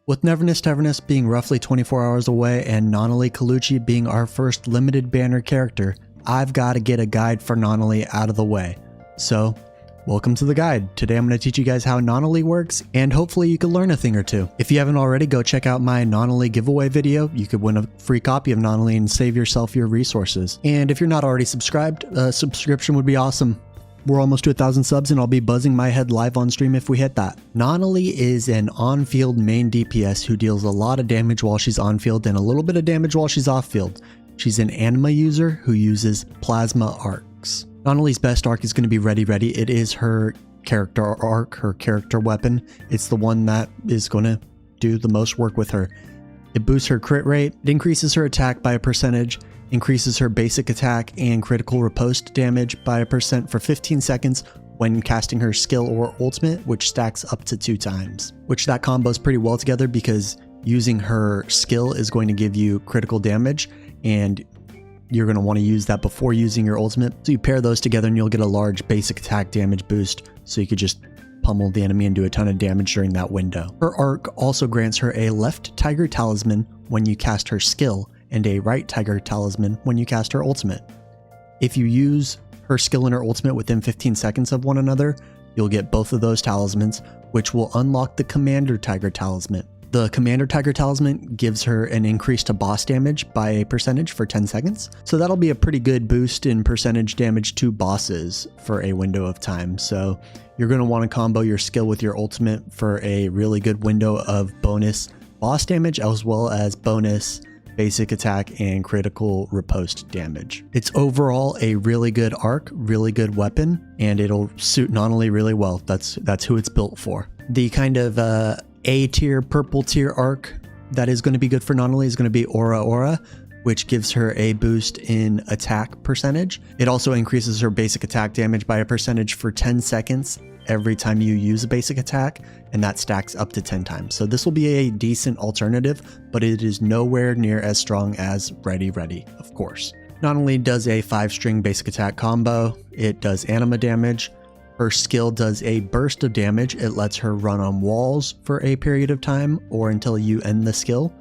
With Neverness to Everness being roughly 24 hours away and Nanally being our first limited banner character, I've got to get a guide for Nanally out of the way. So, welcome to the guide. Today I'm going to teach you guys how Nanally works, and hopefully you can learn a thing or two. If you haven't already, go check out my Nanally giveaway video. You could win a free copy of Nanally and save yourself your resources. And if you're not already subscribed, a subscription would be awesome. We're almost to 1,000 subs and I'll be buzzing my head live on stream if we hit that. Nanally is an on-field main DPS who deals a lot of damage while she's on-field and a little bit of damage while she's off-field. She's an anima user who uses plasma arcs. Nanally's best arc is going to be Ready Ready. It is her character arc, her character weapon. It's the one that is going to do the most work with her. It boosts her crit rate, it increases her attack by a percentage, increases her basic attack and critical riposte damage by a percent for 15 seconds when casting her skill or ultimate, which stacks up to 2 times. Which that combos pretty well together because using her skill is going to give you critical damage and you're going to want to use that before using your ultimate. So you pair those together and you'll get a large basic attack damage boost, so you could just pummel the enemy and do a ton of damage during that window. Her arc also grants her a left tiger talisman when you cast her skill, and a right tiger talisman when you cast her ultimate. If you use her skill and her ultimate within 15 seconds of one another, you'll get both of those talismans, which will unlock the commander tiger talisman. The commander tiger talisman gives her an increase to boss damage by a percentage for 10 seconds. So that'll be a pretty good boost in percentage damage to bosses for a window of time. So you're going to want to combo your skill with your ultimate for a really good window of bonus boss damage as well as bonus basic attack and critical riposte damage. It's overall a really good arc, really good weapon, and it'll suit Nanally really well. That's who it's built for. The kind of A tier, purple tier arc that is going to be good for Nanally is going to be Aura, which gives her a boost in attack percentage. It also increases her basic attack damage by a percentage for 10 seconds every time you use a basic attack, and that stacks up to 10 times. So this will be a decent alternative, but it is nowhere near as strong as Ready Ready, of course. Nanally does a 5-string basic attack combo. It does anima damage. Her skill does a burst of damage. It lets her run on walls for a period of time or until you end the skill.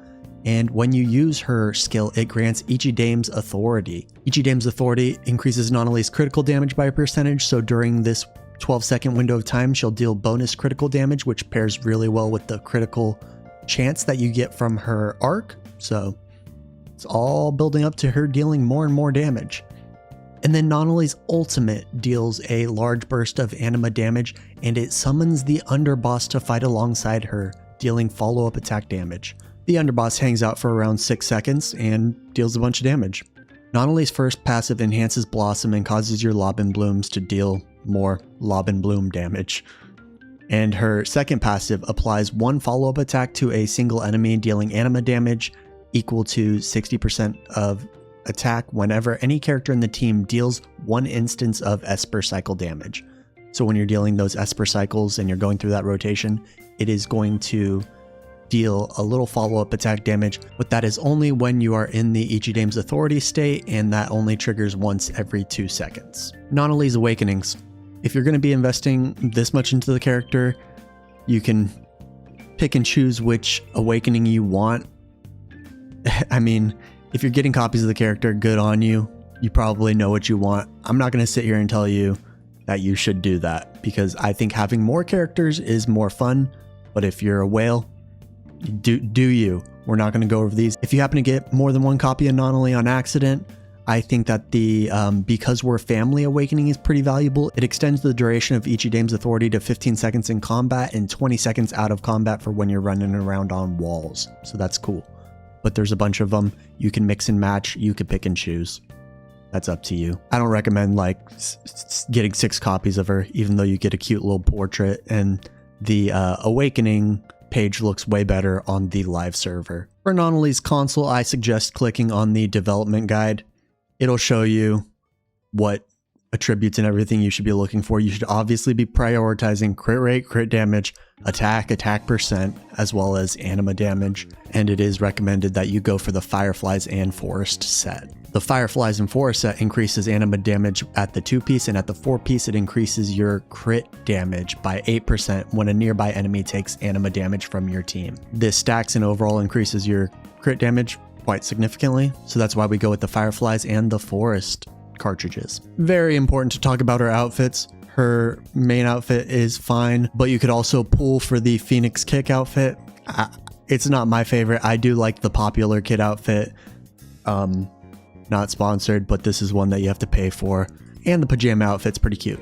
And when you use her skill, it grants Ichidame's Authority. Ichidame's Authority increases Nanally's critical damage by a percentage, so during this 12-second window of time, she'll deal bonus critical damage, which pairs really well with the critical chance that you get from her arc. So it's all building up to her dealing more and more damage. And then Nanally's ultimate deals a large burst of anima damage, and it summons the underboss to fight alongside her, dealing follow-up attack damage. The underboss hangs out for around 6 seconds and deals a bunch of damage. Nanally's first passive enhances Blossom and causes your Lob and Blooms to deal more Lob and Bloom damage. And her second passive applies 1 follow-up attack to a single enemy, dealing anima damage equal to 60% of attack whenever any character in the team deals 1 instance of Esper cycle damage. So when you're dealing those Esper cycles and you're going through that rotation, it is going to deal a little follow-up attack damage, but that is only when you are in the Ichidame's Authority state, and that only triggers once every 2 seconds. Nanally's Awakenings. If you're going to be investing this much into the character, you can pick and choose which awakening you want. I mean, if you're getting copies of the character, good on you. You probably know what you want. I'm not going to sit here and tell you that you should do that, because I think having more characters is more fun, but if you're a whale, do you. We're not going to go over these. If you happen to get more than 1 copy of Nanally on accident, I think that the Because We're Family Awakening is pretty valuable. It extends the duration of Ichidame's Authority to 15 seconds in combat and 20 seconds out of combat for when you're running around on walls. So that's cool. But there's a bunch of them. You can mix and match. You can pick and choose. That's up to you. I don't recommend like getting 6 copies of her, even though you get a cute little portrait, and the Awakening page looks way better on the live server. For Nanally's console, I suggest clicking on the development guide. It'll show you what attributes and everything you should be looking for. You should obviously be prioritizing crit rate, crit damage, attack percent, as well as anima damage. And it is recommended that you go for the Fireflies and Forest set. The Fireflies and Forest set increases anima damage at the 2-piece, and at the 4-piece it increases your crit damage by 8% when a nearby enemy takes anima damage from your team. This stacks and overall increases your crit damage quite significantly, so that's why we go with the Fireflies and the Forest cartridges. Very important to talk about her outfits. Her main outfit is fine, but you could also pull for the Phoenix Kick outfit. It's not my favorite. I do like the popular kid outfit. Not sponsored, but this is one that you have to pay for. And the pajama outfit's pretty cute.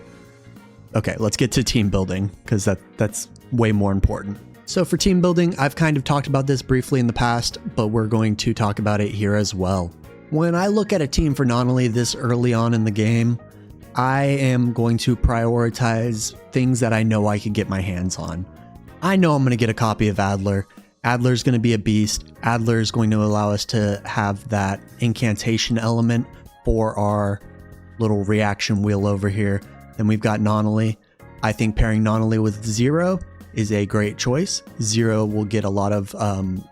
Okay, let's get to team building, because that's way more important. So for team building, I've kind of talked about this briefly in the past, but we're going to talk about it here as well. When I look at a team for Nanally this early on in the game, I am going to prioritize things that I know I can get my hands on. I know I'm going to get a copy of Adler. Adler's going to be a beast. Adler is going to allow us to have that incantation element for our little reaction wheel over here. Then we've got Nanally. I think pairing Nanally with Zero is a great choice. Zero will get a lot of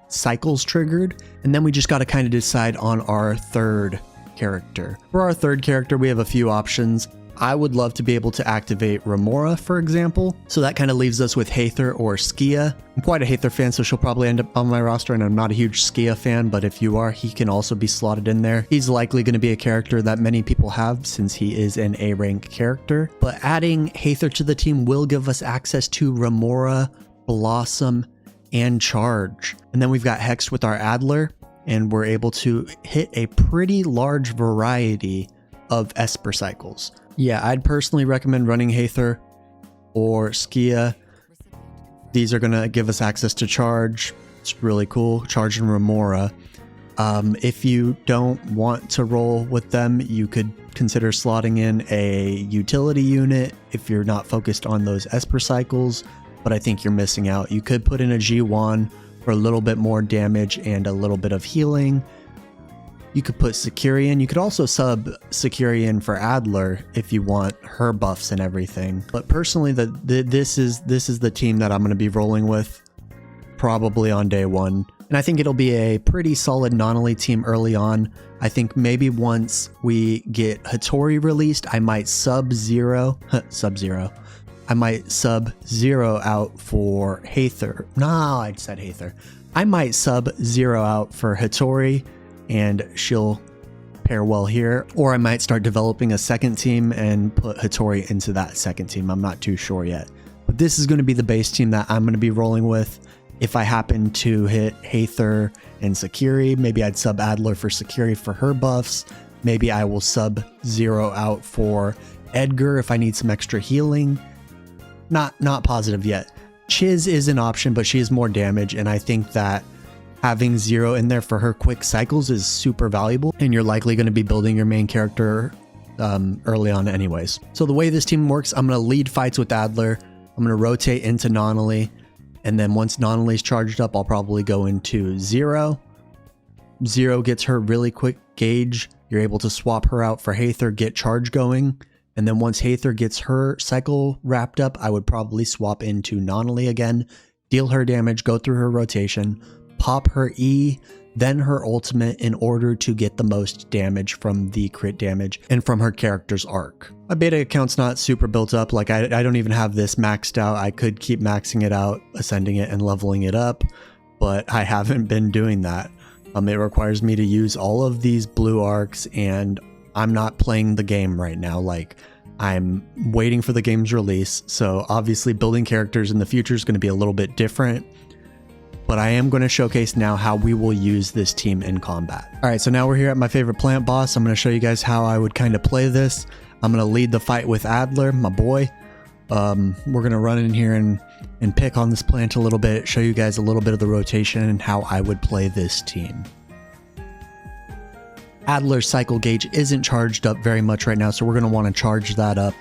cycles triggered. And then we just got to kind of decide on our third character. For our third character, we have a few options. I would love to be able to activate Remora, for example. So that kind of leaves us with Haether or Skia. I'm quite a Haether fan, so she'll probably end up on my roster, and I'm not a huge Skia fan, but if you are, he can also be slotted in there. He's likely going to be a character that many people have since he is an A-rank character. But adding Haether to the team will give us access to Remora, Blossom, and Charge. And then we've got Hex with our Adler, and we're able to hit a pretty large variety of Esper cycles. Yeah, I'd personally recommend running Haether or Skia. These are going to give us access to Charge. It's really cool. Charge and Remora. If you don't want to roll with them, you could consider slotting in a utility unit if you're not focused on those Esper cycles, but I think you're missing out. You could put in a G1 for a little bit more damage and a little bit of healing. You could put Sakiri in. You could also sub Sakiri in for Adler if you want her buffs and everything. But personally, this is the team that I'm going to be rolling with probably on day one. And I think it'll be a pretty solid Nanally team early on. I think maybe once we get Hattori released, I might Sub-Zero. I might Sub-Zero out for Haether. No, I said Haether. I might Sub-Zero out for Hattori, and she'll pair well here. Or I might start developing a second team and put Hattori into that second team. I'm not too sure yet. But this is going to be the base team that I'm going to be rolling with. If I happen to hit Haether and Sakiri, maybe I'd sub Adler for Sakiri for her buffs. Maybe I will Sub-Zero out for Edgar if I need some extra healing. Not positive yet. Chiz is an option, but she has more damage, and I think that having Zero in there for her quick cycles is super valuable, and you're likely going to be building your main character early on anyways. So the way this team works, I'm going to lead fights with Adler. I'm going to rotate into Nanally, and then once Nanally's charged up, I'll probably go into Zero. Zero gets her really quick gauge. You're able to swap her out for Haether, get Charge going. And then once Haether gets her cycle wrapped up, I would probably swap into Nanally again, deal her damage, go through her rotation, pop her E, then her ultimate in order to get the most damage from the crit damage and from her character's arc. My beta account's not super built up. Like I don't even have this maxed out. I could keep maxing it out, ascending it and leveling it up, but I haven't been doing that. It requires me to use all of these blue arcs, and I'm not playing the game right now. Like, I'm waiting for the game's release. So obviously building characters in the future is going to be a little bit different, but I am going to showcase now how we will use this team in combat. All right, so now we're here at my favorite plant boss. I'm going to show you guys how I would kind of play this. I'm going to lead the fight with Adler, my boy. We're going to run in here and pick on this plant a little bit, show you guys a little bit of the rotation and how I would play this team. Adler's cycle gauge isn't charged up very much right now, so we're going to want to charge that up.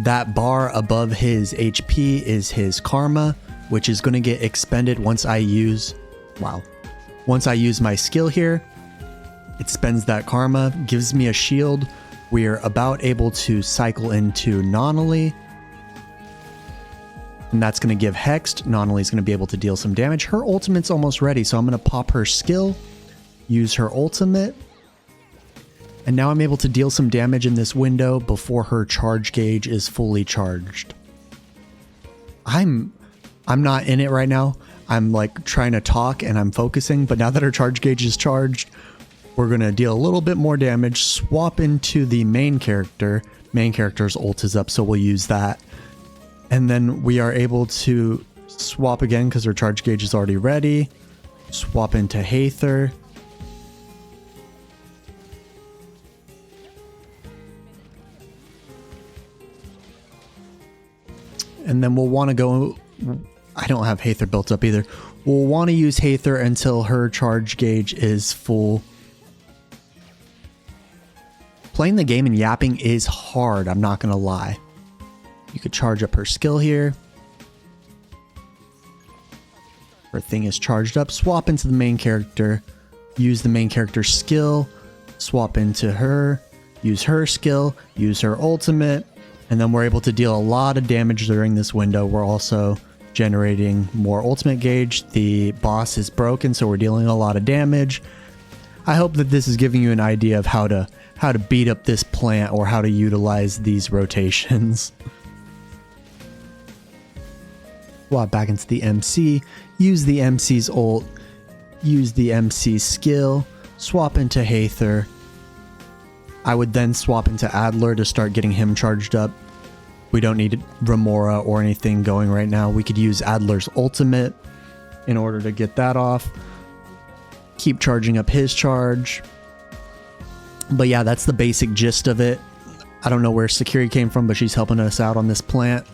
That bar above his HP is his karma, which is going to get expended once I use my skill here. It spends that karma, gives me a shield. We're about able to cycle into Nanally, and that's going to give Hexed. Nanally's going to be able to deal some damage. Her ultimate's almost ready, so I'm going to pop her skill, use her ultimate, And now I'm able to deal some damage in this window before her charge gauge is fully charged. I'm not in it right now. I'm like trying to talk and I'm focusing, but now that her charge gauge is charged, we're going to deal a little bit more damage, swap into the main character. Main character's ult is up, so we'll use that. And then we are able to swap again because her charge gauge is already ready. Swap into Haether. And then we'll want to go... I don't have Haether built up either. We'll want to use Haether until her charge gauge is full. Playing the game and yapping is hard, I'm not going to lie. You could charge up her skill here. Her thing is charged up. Swap into the main character. Use the main character's skill. Swap into her. Use her skill. Use her ultimate. And then we're able to deal a lot of damage during this window. We're also generating more ultimate gauge. The boss is broken, so we're dealing a lot of damage. I hope that this is giving you an idea of how to beat up this plant or how to utilize these rotations. Swap back into the MC. Use the MC's ult. Use the MC's skill. Swap into Haether. I would then swap into Adler to start getting him charged up. We don't need Remora or anything going right now. We could use Adler's ultimate in order to get that off. Keep charging up his charge. But yeah, that's the basic gist of it. I don't know where Sakiri came from, but she's helping us out on this plant.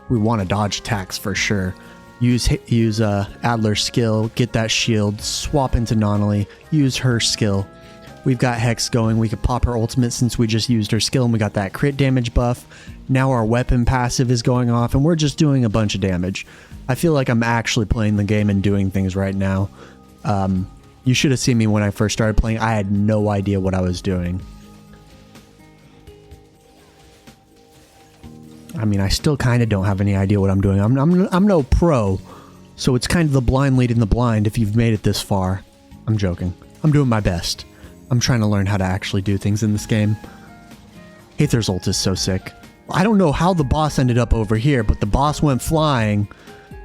We want to dodge attacks for sure. Use Adler's skill, get that shield, swap into Nanally, use her skill. We've got Hex going. We could pop her ultimate since we just used her skill and we got that crit damage buff. Now our weapon passive is going off and we're just doing a bunch of damage. I feel like I'm actually playing the game and doing things right now. You should have seen me when I first started playing. I had no idea what I was doing. I mean, I still kind of don't have any idea what I'm doing. I'm no pro, so it's kind of the blind leading the blind if you've made it this far. I'm joking. I'm doing my best. I'm trying to learn how to actually do things in this game. Haether's ult is so sick. I don't know how the boss ended up over here, but the boss went flying.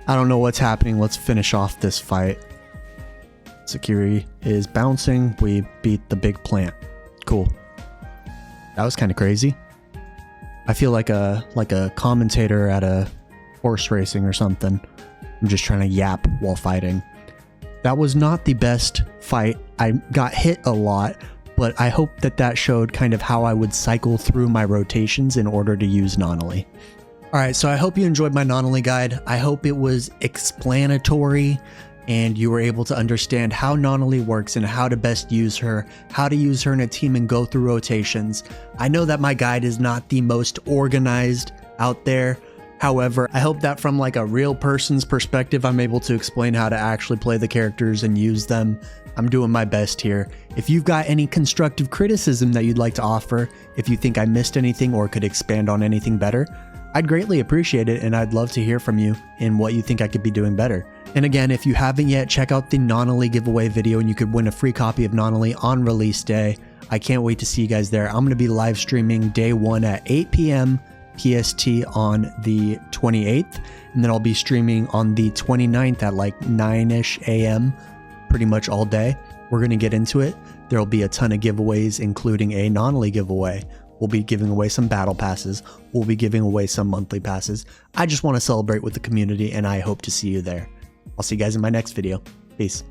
I don't know what's happening. Let's finish off this fight. Sakiri is bouncing. We beat the big plant. Cool. That was kind of crazy. I feel like a commentator at a horse racing or something. I'm just trying to yap while fighting. That was not the best fight. I got hit a lot, but I hope that showed kind of how I would cycle through my rotations in order to use Nanally. Alright, so I hope you enjoyed my Nanally guide. I hope it was explanatory and you were able to understand how Nanally works and how to best use her, how to use her in a team and go through rotations. I know that my guide is not the most organized out there. However, I hope that from like a real person's perspective, I'm able to explain how to actually play the characters and use them. I'm doing my best here. If you've got any constructive criticism that you'd like to offer, if you think I missed anything or could expand on anything better, I'd greatly appreciate it and I'd love to hear from you in what you think I could be doing better. And again, if you haven't yet, check out the Nanally giveaway video and you could win a free copy of Nanally on release day. I can't wait to see you guys there. I'm going to be live streaming day 1 at 8 p.m. PST on the 28th, and then I'll be streaming on the 29th at like 9-ish a.m. pretty much all day. We're going to get into it. There'll be a ton of giveaways, including a Nanally giveaway. We'll be giving away some battle passes. We'll be giving away some monthly passes. I just want to celebrate with the community, and I hope to see you there. I'll see you guys in my next video. Peace.